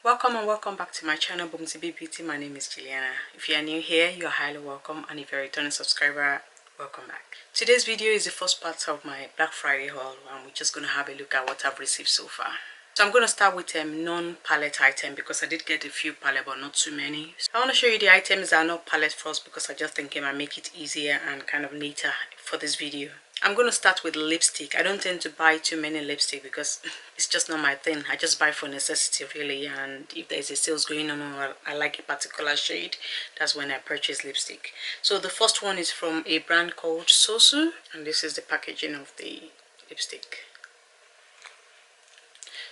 Welcome and welcome back to my channel Bumsy Beauty. My name is Juliana. If you are new here, you are highly welcome, and if you're a returning subscriber, welcome back. Today's video is the first part of my Black Friday haul, and we're just going to have a look at what I've received so far. So I'm going to start with non-palette item because I did get a few palette but not too many. So I want to show you the items that are not palette first because I just think it might make it easier and kind of neater for this video. I'm going to start with lipstick. I don't tend to buy too many lipstick because it's just not my thing. I just buy for necessity really, and if there's a sales going on or I like a particular shade, that's when I purchase lipstick. So the first one is from a brand called Sosu, and this is the packaging of the lipstick.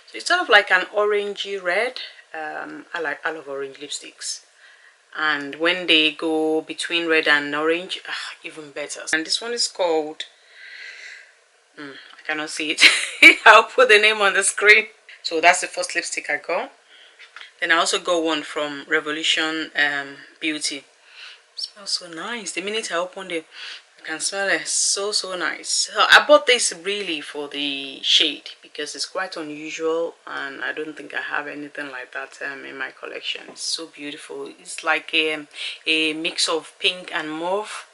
So it's sort of like an orangey red. I love orange lipsticks, and when they go between red and orange, even better. And this one is called I cannot see it. I'll put the name on the screen. So that's the first lipstick I got. Then I also got one from Revolution Beauty. It smells so nice. The minute I opened it, I can smell it. So nice. So I bought this really for the shade because it's quite unusual, and I don't think I have anything like that in my collection. It's so beautiful. It's like a mix of pink and mauve.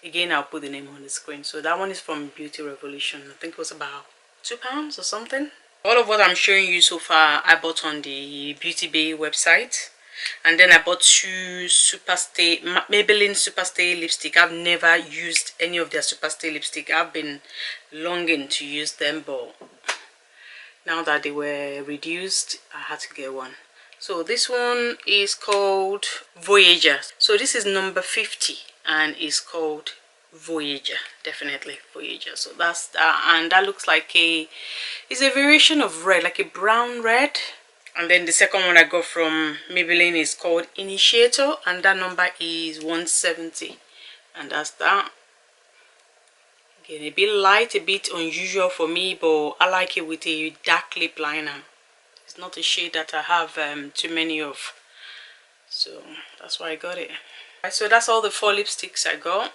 Again, I'll put the name on the screen. So that one is from Beauty Revolution. I think it was about £2 or something. All of what I'm showing you so far I bought on the Beauty Bay website. And then I bought two Superstay, Maybelline Superstay lipstick. I've never used any of their Superstay lipstick. I've been longing to use them, but now that they were reduced, I had to get one. So this one is called Voyager. So this is number 50 and it's called Voyager. Definitely Voyager. So that's that, and that looks like it's a variation of red, like a brown red. And then the second one I got from Maybelline is called Initiator, and that number is 170, and that's that. Again, a bit light, a bit unusual for me, but I like it with a dark lip liner. It's not a shade that I have too many of, so that's why I got it. So that's all the 4 lipsticks I got.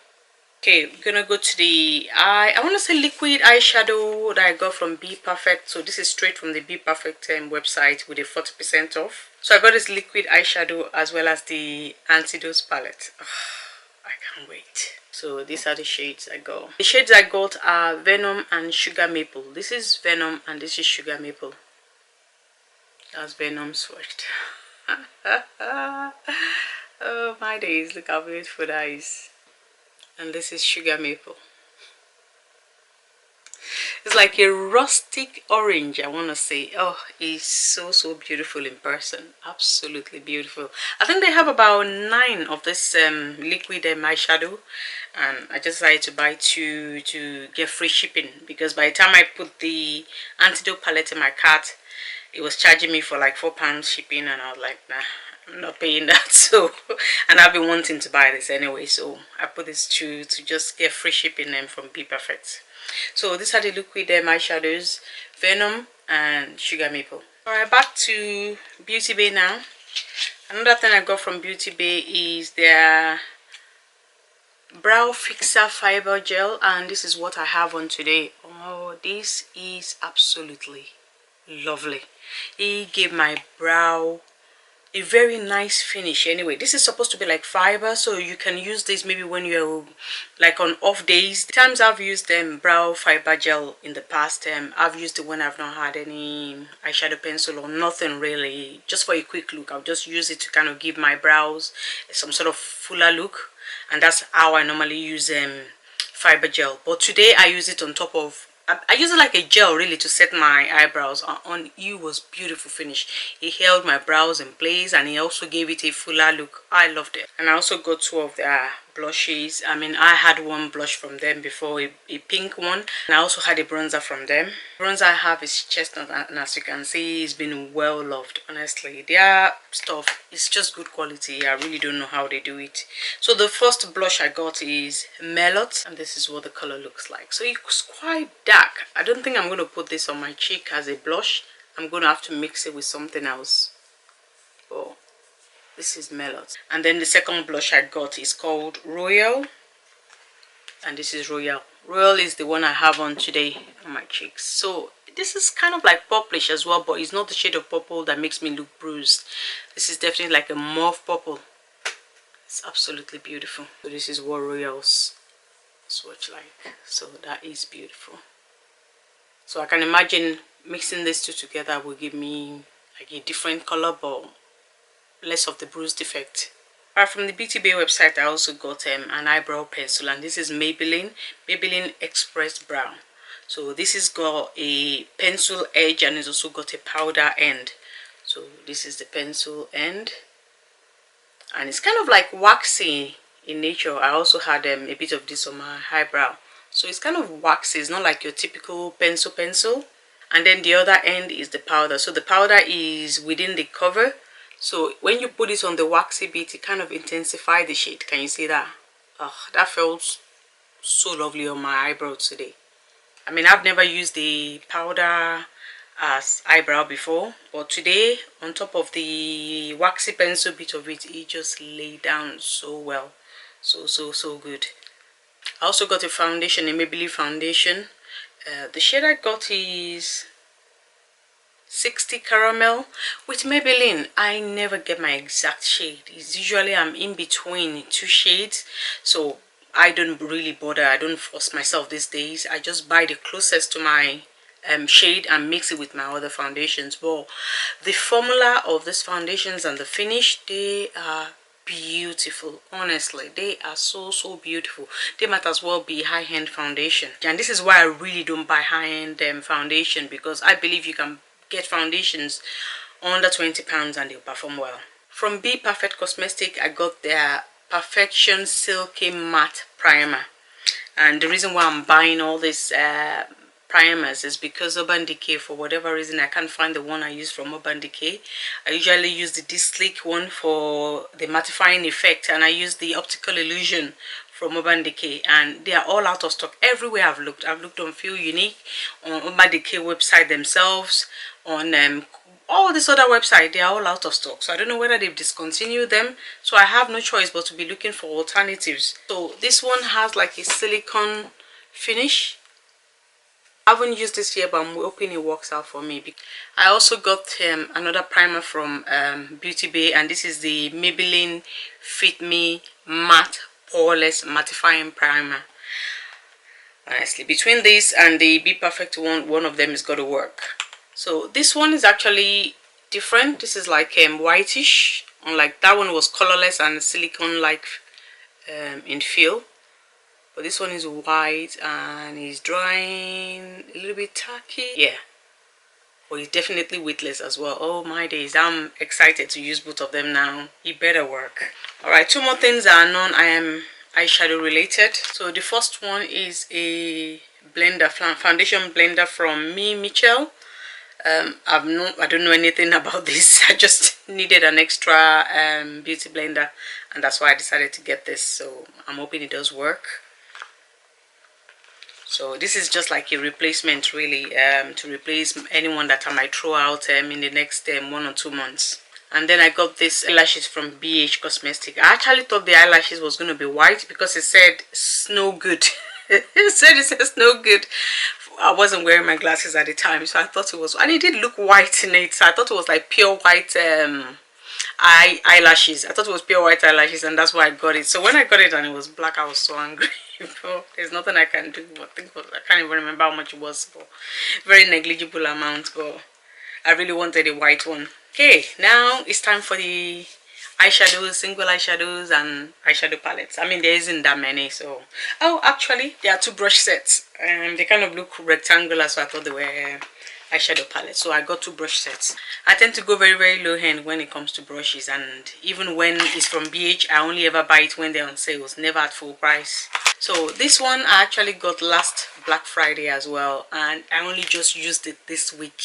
Okay, we're gonna go to the I want to say liquid eyeshadow that I got from Be Perfect. So this is straight from the Be Perfect website with a 40% off. So I got this liquid eyeshadow as well as the Antidote palette. I can't wait. So these are the shades I got. The shades I got are Venom and Sugar Maple. This is Venom and this is Sugar Maple. That's Venom swatched. Oh my days, look how beautiful that is. And this is Sugar Maple. It's like a rustic orange, I want to say. Oh, it's so beautiful in person. Absolutely beautiful. I think they have about 9 of this liquid eyeshadow, and I just decided to buy 2 to get free shipping, because by the time I put the Antidote palette in my cart, it was charging me for like £4 shipping, and I was like, nah, I'm not paying that. So, and I've been wanting to buy this anyway, so I put this to just get free shipping them from Be Perfect. So these are the liquid eyeshadows, Venom and Sugar Maple. Alright, back to Beauty Bay now. Another thing I got from Beauty Bay is their Brow Fixer Fiber Gel, and this is what I have on today. Oh, this is absolutely lovely. It gave my brow a very nice finish. Anyway, this is supposed to be like fiber, so you can use this maybe when you're like on off days. The times I've used brow fiber gel in the past, I've used it when I've not had any eyeshadow pencil or nothing really, just for a quick look. I'll just use it to kind of give my brows some sort of fuller look, and that's how I normally use fiber gel. But today I use it on top of, I use it like a gel really to set my eyebrows on. It was beautiful finish. It held my brows in place, and it also gave it a fuller look. I loved it. And I also got 2 of their blushes. I mean, I had one blush from them before, a pink one, and I also had a bronzer from them. The bronzer I have is Chestnut, and as you can see, it's been well loved. Honestly, their stuff is just good quality. I really don't know how they do it. So the first blush I got is Melot, and this is what the color looks like. So it's quite dark. I don't think I'm going to put this on my cheek as a blush. I'm going to have to mix it with something else. Oh, this is Melot. And then the second blush I got is called Royal, and this is Royal. Royal is the one I have on today on my cheeks. So this is kind of like purplish as well, but it's not the shade of purple that makes me look bruised. This is definitely like a mauve purple. It's absolutely beautiful. So this is what Royal's swatch like. So that is beautiful. So I can imagine mixing these two together will give me like a different color, but less of the bruised effect. Apart from the Beauty Bay website, I also got an eyebrow pencil, and this is Maybelline Express Brown. So this has got a pencil edge and it's also got a powder end. So this is the pencil end, and it's kind of like waxy in nature. I also had a bit of this on my eyebrow, so it's kind of waxy. It's not like your typical pencil. And then the other end is the powder. So the powder is within the cover. So when you put it on the waxy bit, it kind of intensifies the shade. Can you see that? Oh, that felt so lovely on my eyebrow today. I mean, I've never used the powder as eyebrow before, but today, on top of the waxy pencil bit of it, it just laid down so well. So good. I also got a foundation, a Maybelline foundation. The shade I got is 60 Caramel. With Maybelline, I never get my exact shade. It's usually I'm in between two shades, so I don't really bother. I don't force myself these days. I just buy the closest to my shade and mix it with my other foundations. But the formula of these foundations and the finish, they are beautiful. Honestly, they are so beautiful. They might as well be high-end foundation, and this is why I really don't buy high-end foundation, because I believe you can get foundations under £20 and they'll perform well. From Be Perfect Cosmetic, I got their Perfection Silky Matte Primer, and the reason why I'm buying all these primers is because Urban Decay, for whatever reason I can't find the one I use from Urban Decay. I usually use the Sleek one for the mattifying effect, and I use the Optical Illusion from Urban Decay, and they are all out of stock everywhere I've looked. I've looked on Feel Unique, on Urban Decay website themselves, on all this other website. They are all out of stock, so I don't know whether they've discontinued them, so I have no choice but to be looking for alternatives. So this one has like a silicone finish. I haven't used this yet, but I'm hoping it works out for me. I also got another primer from Beauty Bay, and this is the Maybelline Fit Me Matte Poreless Mattifying Primer. Honestly, between this and the Be Perfect one of them is got to work. So this one is actually different. This is like whitish, unlike that one was colorless and silicone like in feel. But this one is white and it's drying a little bit tacky. Yeah, but it's definitely weightless as well. Oh my days, I'm excited to use both of them now. It better work. Alright, two more things that are eyeshadow related. So the first one is a blender, foundation blender from Michel. I don't know anything about this. I just needed an extra beauty blender, and that's why I decided to get this. So I'm hoping it does work. So this is just like a replacement, really, to replace anyone that I might throw out in the next 1 or 2 months. And then I got this eyelashes from BH Cosmetic. I actually thought the eyelashes was going to be white because it said Snow Good. it said Snow Good. I wasn't wearing my glasses at the time, so I thought it was, and it did look white in it. So I thought it was like pure white eyelashes. I thought it was pure white eyelashes, and that's why I got it. So when I got it and it was black, I was so angry. There's nothing I can do. I can't even remember how much it was, but very negligible amount. But I really wanted a white one. Okay, now it's time for the eyeshadows, single eyeshadows and eyeshadow palettes. I mean, there isn't that many, so oh, actually there are 2 brush sets, and they kind of look rectangular, so I thought they were eyeshadow palettes. So I got 2 brush sets. I tend to go very low end when it comes to brushes, and even when it's from BH, I only ever buy it when they're on sales, never at full price. So this one I actually got last Black Friday as well, and I only just used it this week,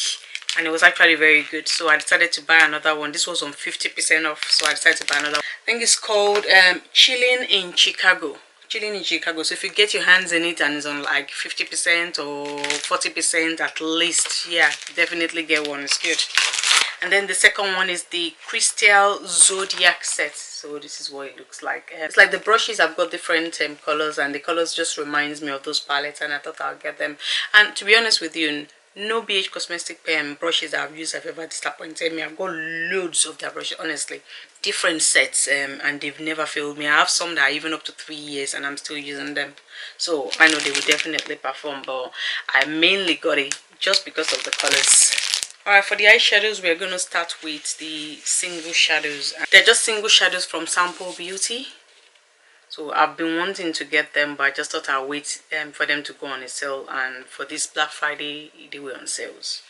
and it was actually very good, so I decided to buy another one. This was on 50% off, so I decided to buy another one. I think it's called Chilling in Chicago. Chilling in Chicago. So if you get your hands in it and it's on like 50% or 40% at least, yeah, definitely get one. It's good. And then the second one is the Crystal Zodiac set. So this is what it looks like. It's like the brushes have got different colors, and the colors just reminds me of those palettes, and I thought I'll get them. And to be honest with you, no BH Cosmetic brushes that I've used have ever disappointed me. I've got loads of their brushes, honestly. Different sets, and they've never failed me. I have some that are even up to 3 years and I'm still using them. So I know they will definitely perform, but I mainly got it just because of the colors. Alright, for the eyeshadows, we're going to start with the single shadows. They're just single shadows from Sample Beauty. So I've been wanting to get them, but I just thought I'll wait for them to go on a sale. And for this Black Friday, they were on sales.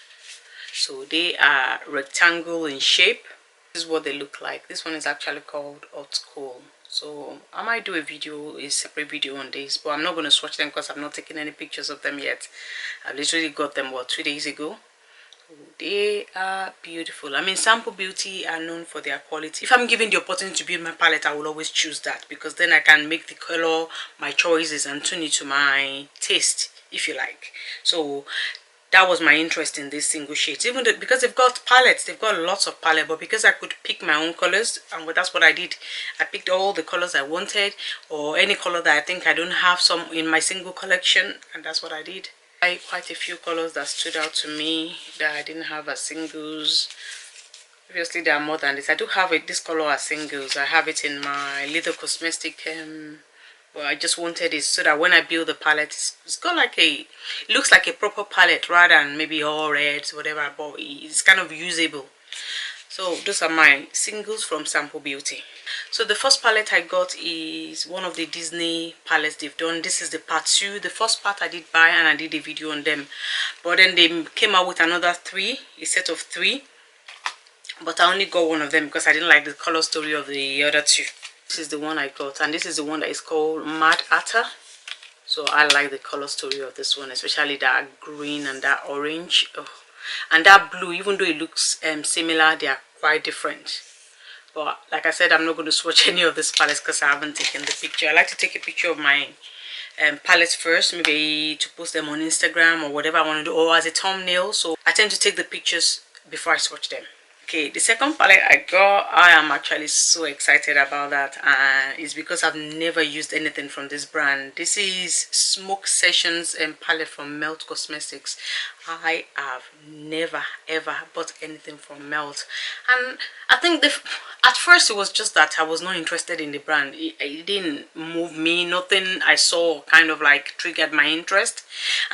So they are rectangle in shape. This is what they look like. This one is actually called Hot Coal. So I might do a separate video on this, but I'm not going to swatch them because I've not taken any pictures of them yet. I literally got them, 2 days ago. They are beautiful. I mean, Sample Beauty are known for their quality. If I'm given the opportunity to build my palette, I will always choose that, because then I can make the color my choices and tune it to my taste, if you like. So that was my interest in these single shades, even though, because they've got palettes, they've got lots of palette, but because I could pick my own colors, and that's what I did. I picked all the colors I wanted, or any color that I think I don't have some in my single collection, and that's what I did. Quite a few colors that stood out to me that I didn't have as singles. Obviously there are more than this. I do have this color as singles. I have it in my little cosmetic, but I just wanted it so that when I build the palette, it's got like it looks like a proper palette rather than maybe all reds, whatever, but it's kind of usable. So those are my singles from Sample Beauty. So the first palette I got is one of the Disney palettes they've done. This is the part 2. The first part I did buy and I did a video on them, but then they came out with another 3, a set of 3, but I only got one of them because I didn't like the color story of the other 2. This is the one I got, and this is the one that is called Mad Atta. So I like the color story of this one, especially that green and that orange. Oh. And that blue, even though it looks similar, they are quite different. But like I said, I'm not going to swatch any of these palettes because I haven't taken the picture. I like to take a picture of my palettes first, maybe to post them on Instagram or whatever I want to do, or as a thumbnail. So I tend to take the pictures before I swatch them. Okay, the second palette I got, I am actually so excited about that, and it's because I've never used anything from this brand. This is Smoke Sessions palette from Melt Cosmetics. I have never ever bought anything from Melt, and I think at first it was just that I was not interested in the brand. It didn't move me. Nothing I saw kind of like triggered my interest,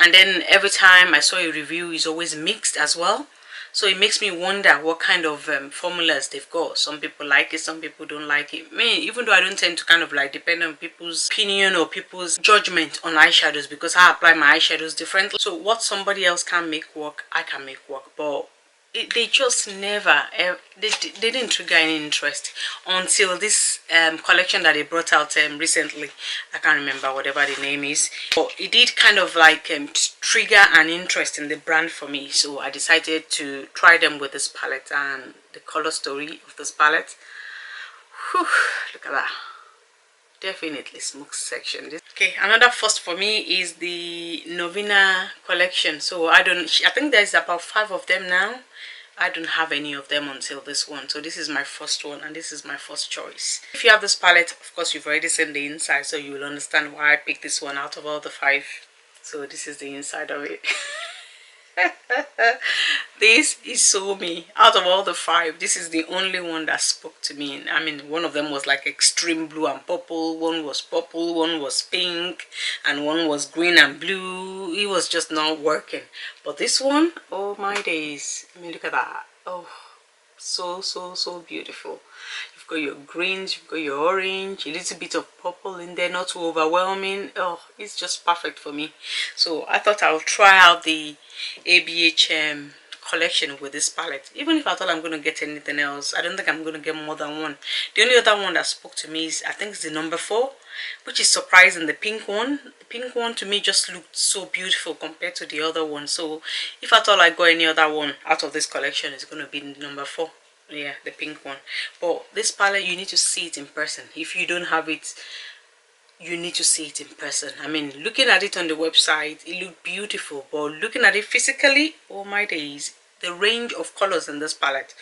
and then every time I saw a review, it's always mixed as well. So it makes me wonder what kind of formulas they've got. Some people like it, some people don't like it. Me, even though I don't tend to kind of like depend on people's opinion or people's judgment on eyeshadows, because I apply my eyeshadows differently. So what somebody else can make work, I can make work. But they just never, they didn't trigger any interest until this collection that they brought out recently. I can't remember whatever the name is, but it did kind of like trigger an interest in the brand for me. So I decided to try them with this palette and the color story of this palette. Whew, look at that. Definitely Smoke Section. Okay, another first for me is the Novena collection. So I think there's about 5 of them now. I don't have any of them until this one. So this is my first one, and this is my first choice. If you have this palette, of course you've already seen the inside, so you will understand why I picked this one out of all the 5. So this is the inside of it. This is so me. Out of all the 5, this is the only one that spoke to me. I mean, one of them was like extreme blue and purple, one was purple, one was pink, and one was green and blue. It was just not working. But this one, oh my days, I mean, look at that. Oh, so beautiful. You've got your greens, you've got your orange, a little bit of purple in there, not too overwhelming. Oh, it's just perfect for me. So I thought I'll try out the ABH collection with this palette. Even if I thought I'm going to get anything else, I don't think I'm going to get more than one. The only other one that spoke to me is, I think it's the number 4, which is surprising. The pink one. The pink one to me just looked so beautiful compared to the other one. So if I thought I got any other one out of this collection, it's going to be number 4. Yeah, the pink one. But this palette, you need to see it in person. If you don't have it, you need to see it in person. I mean, looking at it on the website, it looked beautiful, but looking at it physically, oh my days, the range of colors in this palette,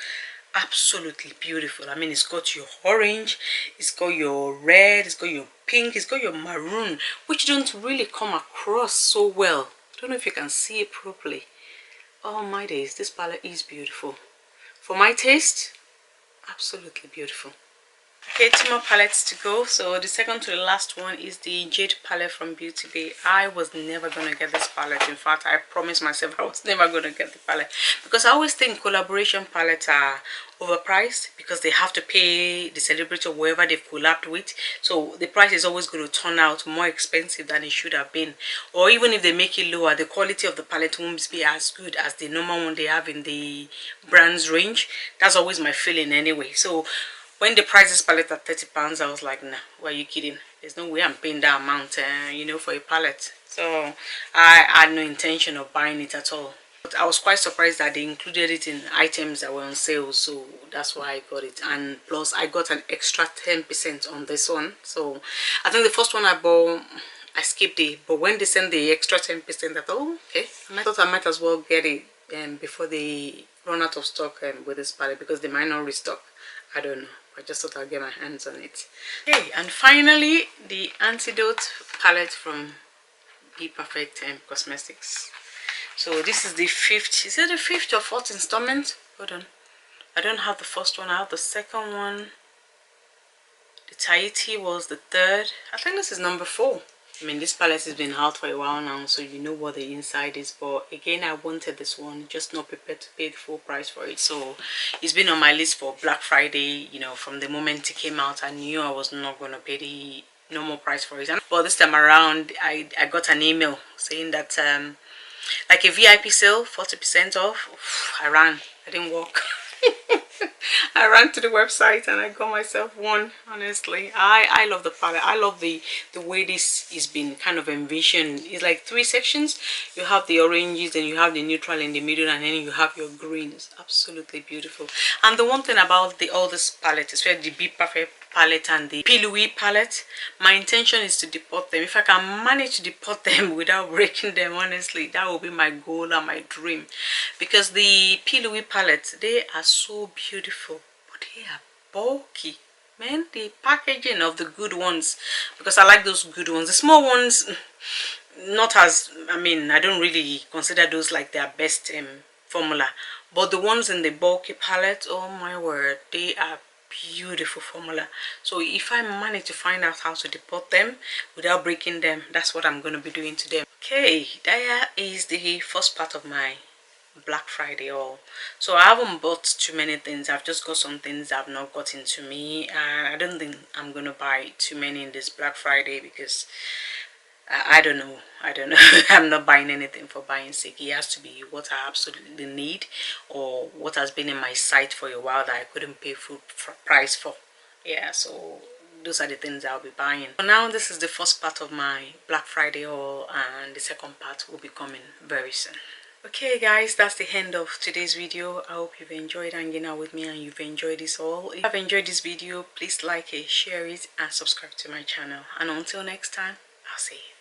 absolutely beautiful. I mean, it's got your orange, it's got your red, it's got your pink, it's got your maroon, which don't really come across so well. I don't know if you can see it properly. Oh my days, this palette is beautiful. For my taste, absolutely beautiful. Okay, 2 more palettes to go. So the second to the last one is the Jade palette from Beauty Bay. I was never going to get this palette. In fact, I promised myself I was never going to get the palette, because I always think collaboration palettes are overpriced because they have to pay the celebrity or whoever they've collabed with. So the price is always going to turn out more expensive than it should have been. Or even if they make it lower, the quality of the palette won't be as good as the normal one they have in the brand's range. That's always my feeling anyway. So when the price is palette at £30, I was like, nah, why are you kidding? There's no way I'm paying that amount, you know, for a palette. So I had no intention of buying it at all. But I was quite surprised that they included it in items that were on sale, so that's why I got it. And plus, I got an extra 10% on this one. So I think the first one I bought, I skipped it. But when they sent the extra 10%, I thought, oh, okay. I thought I might as well get it before they run out of stock with this palette, because they might not restock. I don't know. I just thought I'd get my hands on it. Okay, and finally, the Antidote palette from Be Perfect Cosmetics. So this is the 5th, is it the 5th or 4th installment? Hold on. I don't have the first one, I have the second one. The Tahiti was the 3rd. I think this is number 4. I mean, this palette has been out for a while now, so you know what the inside is. But again, I wanted this one, just not prepared to pay the full price for it. So it's been on my list for Black Friday. You know, from the moment it came out, I knew I was not going to pay the normal price for it. But this time around, I got an email saying that like a VIP sale, 40% off. I ran. I didn't walk. I ran to the website and I got myself one. Honestly, I love the palette. I love the way this is been kind of envisioned. It's like 3 sections. You have the oranges, then you have the neutral in the middle, and then you have your greens. Absolutely beautiful. And the one thing about all this palette, especially the Be Perfect palette and the P. Louis palette, my intention is to depot them. If I can manage to depot them without breaking them, honestly, that will be my goal and my dream. Because the P. Louis palettes, they are so beautiful, but they are bulky. Man, the packaging of the good ones, because I like those good ones. The small ones, not as, I mean, I don't really consider those like their best formula. But the ones in the bulky palette, oh my word, they are beautiful formula. So if I manage to find out how to depot them without breaking them, that's what I'm going to be doing to them. Okay, that is the first part of my Black Friday haul. So I haven't bought too many things. I've just got some things that have not gotten to me, and I don't think I'm going to buy too many in this Black Friday, because I don't know. I'm not buying anything for buying sake. It has to be what I absolutely need, or what has been in my sight for a while that I couldn't pay full price for. Yeah, so those are the things I'll be buying. For now, this is the first part of my Black Friday haul, and the second part will be coming very soon. Okay guys, that's the end of today's video. I hope you've enjoyed hanging out with me and you've enjoyed this haul. If you've enjoyed this video, please like it, share it, and subscribe to my channel. And until next time, I'll see you.